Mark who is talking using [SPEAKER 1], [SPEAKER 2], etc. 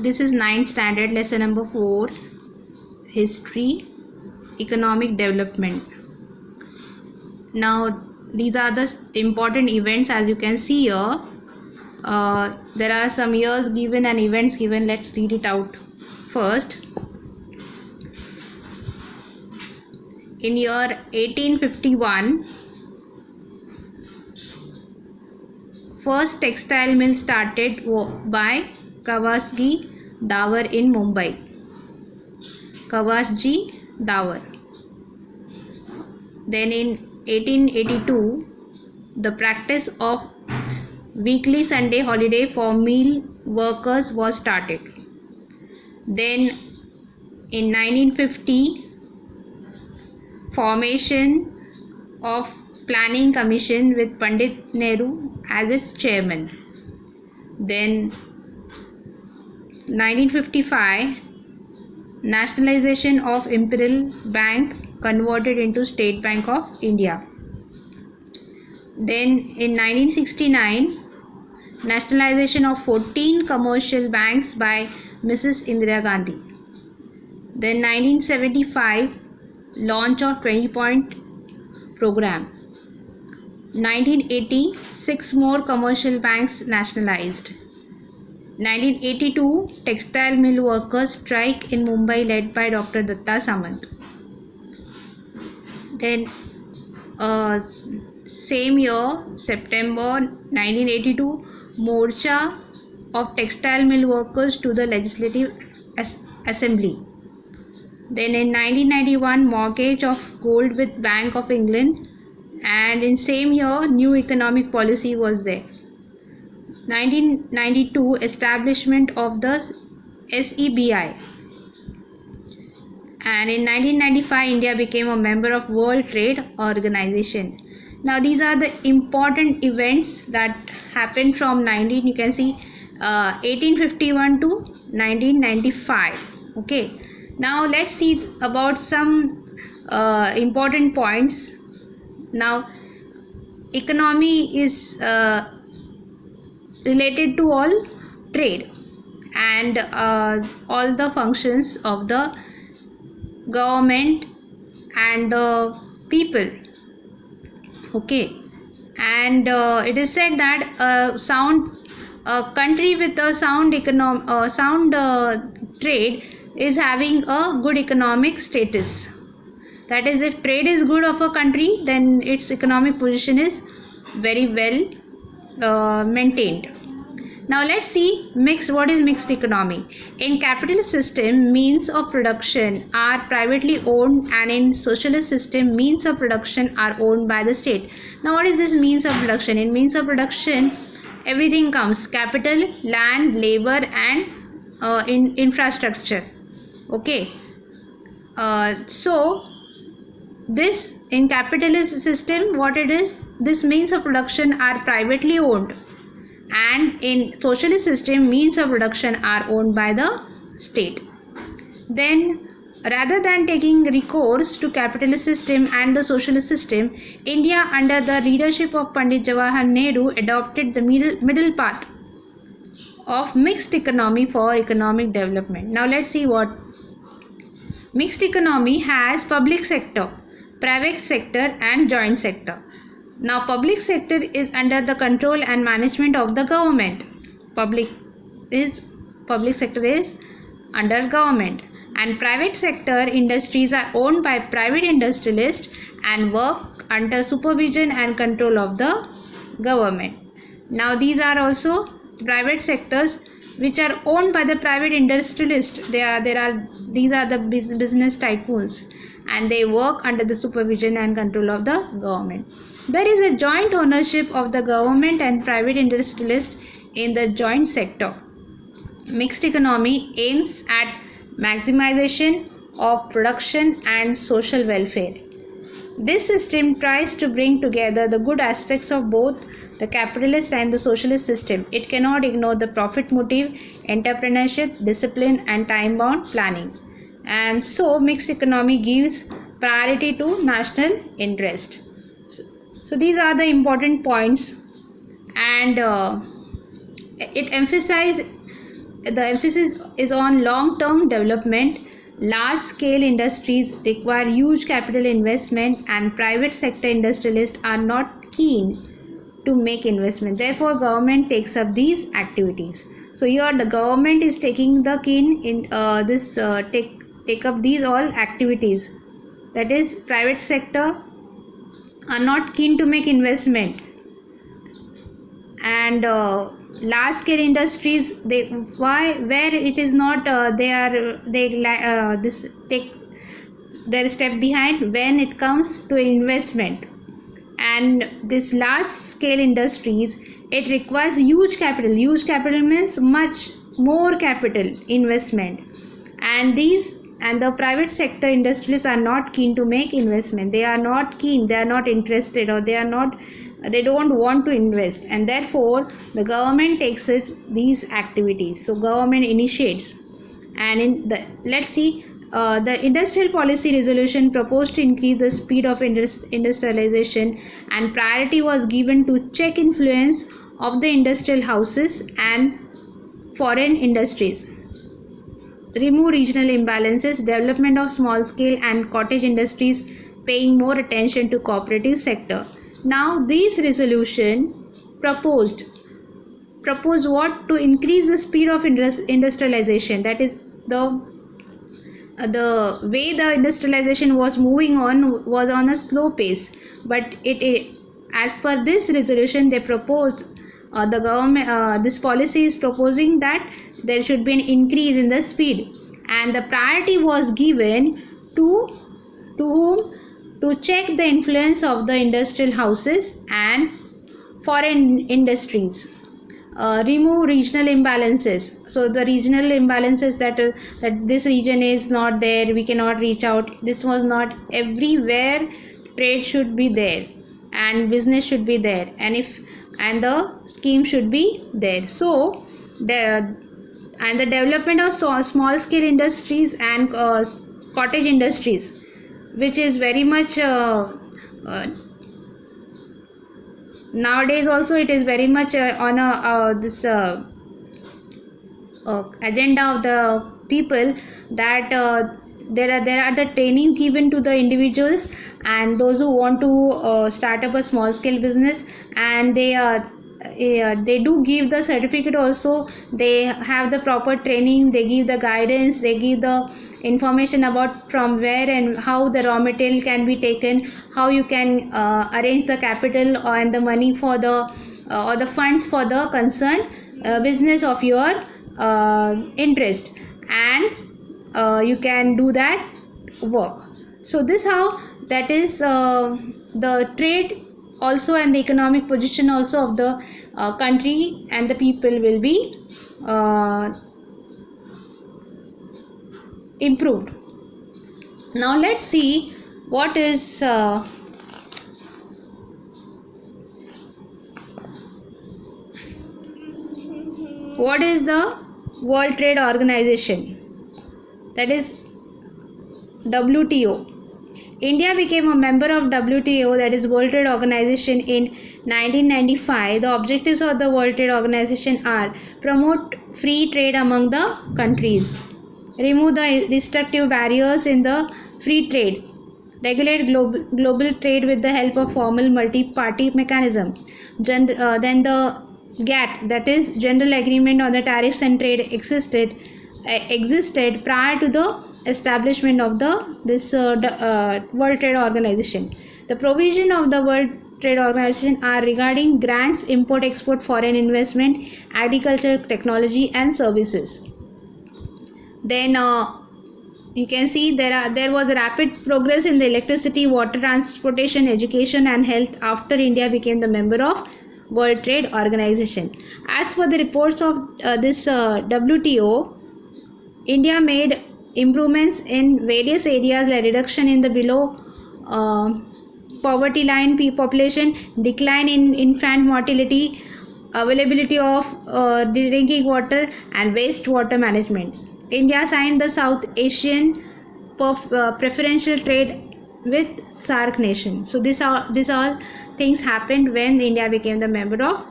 [SPEAKER 1] this is 9th standard lesson number 4, history, economic development. Now these are the important events. As you can see here, there are some years given and events given. Let's read it out. First, in year 1851, first textile mill started by Kawasji Davar in Mumbai. Kawasji Davar. Then in 1882, the practice of weekly Sunday holiday for mill workers was started. Then in 1950, formation of Planning Commission with Pandit Nehru as its chairman. Then 1955, nationalization of Imperial Bank converted into State Bank of India. Then in 1969, nationalization of 14 commercial banks by Mrs. Indira Gandhi. Then 1975, launch of 20-point program. 1980, 6 more commercial banks nationalized. 1982, textile mill workers strike in Mumbai led by Dr. Datta Samant. Then same year, September 1982, Morcha of textile mill workers to the Legislative Assembly. Then in 1991, mortgage of gold with Bank of England, and in same year, new economic policy was there. 1992, establishment of the SEBI. And in 1995, India became a member of World Trade Organization. Now these are the important events that happened from 1851 to 1995. Okay. Now let's see about some important points. Now economy is related to all trade and all the functions of the government and the people. Okay, and it is said that a country with a sound trade is having a good economic status. That is, if trade is good of a country, then its economic position is very well maintained. Now let's see what is mixed economy. In capitalist system, means of production are privately owned, and in socialist system, means of production are owned by the state. Now what is this means of production? In means of production, everything comes: capital, land, labor, and in infrastructure. Okay. So this in capitalist system, what it is, this means of production are privately owned, and in socialist system, means of production are owned by the state. Then rather than taking recourse to capitalist system and the socialist system, India under the leadership of Pandit Jawaharlal Nehru adopted the middle path of mixed economy for economic development. Now let's see what mixed economy has: public sector, private sector, and joint sector. Now public sector is under the control and management of the government. Public sector is under government, and private sector industries are owned by private industrialists and work under supervision and control of the government. Now these are also private sectors which are owned by the private industrialists. These are the business tycoons, and they work under the supervision and control of the government. There is a joint ownership of the government and private industrialists in the joint sector. Mixed economy aims at maximization of production and social welfare. This system tries to bring together the good aspects of both the capitalist and the socialist system. It cannot ignore the profit motive, entrepreneurship, discipline, and time-bound planning. And so mixed economy gives priority to national interest. So these are the important points, and it emphasizes the emphasis is on long-term development. Large-scale industries require huge capital investment, and private sector industrialists are not keen to make investment. Therefore, government takes up these activities. So here the government is taking the keen in take up these all activities. That is, private sector are not keen to make investment, and large scale industries, where it is not, this take their step behind when it comes to investment. And this large scale industries, it requires huge capital means much more capital investment, and the private sector industries are not keen to make investment. They are not keen, they are not interested, or they don't want to invest, and therefore the government takes up these activities. So government initiates. And let's see, the industrial policy resolution proposed to increase the speed of industrialization, and priority was given to check influence of the industrial houses and foreign industries, remove regional imbalances, development of small scale and cottage industries, paying more attention to cooperative sector. Now this resolution proposed what? To increase the speed of industrialization. That is, the way the industrialization was moving on was on a slow pace, but it as per this resolution they propose, the government, this policy is proposing that there should be an increase in the speed, and the priority was given to whom? To check the influence of the industrial houses and foreign industries, remove regional imbalances. So the regional imbalances, that this region is not there, we cannot reach out, this was not everywhere. Trade should be there, and business should be there, and the scheme should be there. So the development of small scale industries and cottage industries, which is very much nowadays also it is very much on this agenda of the people, that there are the training given to the individuals and those who want to start up a small scale business, and they do give the certificate also. They have the proper training, they give the guidance, they give the information about from where and how the raw material can be taken, how you can arrange the capital and the money for the or the funds for the concerned business of your interest, and you can do that work. So this how, that is the trade also and the economic position also of the country and the people will be improved. Now let's see what is the World Trade Organization, that is WTO. India became a member of WTO, that is World Trade Organization, in 1995. The objectives of the World Trade Organization are: promote free trade among the countries, remove the restrictive barriers in the free trade, regulate global trade with the help of formal multi-party mechanism. Then the GATT, that is General Agreement on the Tariffs and Trade, existed prior to the establishment of this World Trade Organization. The provision of the World Trade Organization are regarding grants, import, export, foreign investment, agriculture, technology and services. Then you can see there was a rapid progress in the electricity, water, transportation, education and health after India became the member of World Trade Organization. As per the reports of this WTO, India made improvements in various areas like reduction in the below poverty line population, decline in infant mortality, availability of drinking water and wastewater management. India signed the South Asian preferential trade with SAARC nation. So this all things happened when India became the member of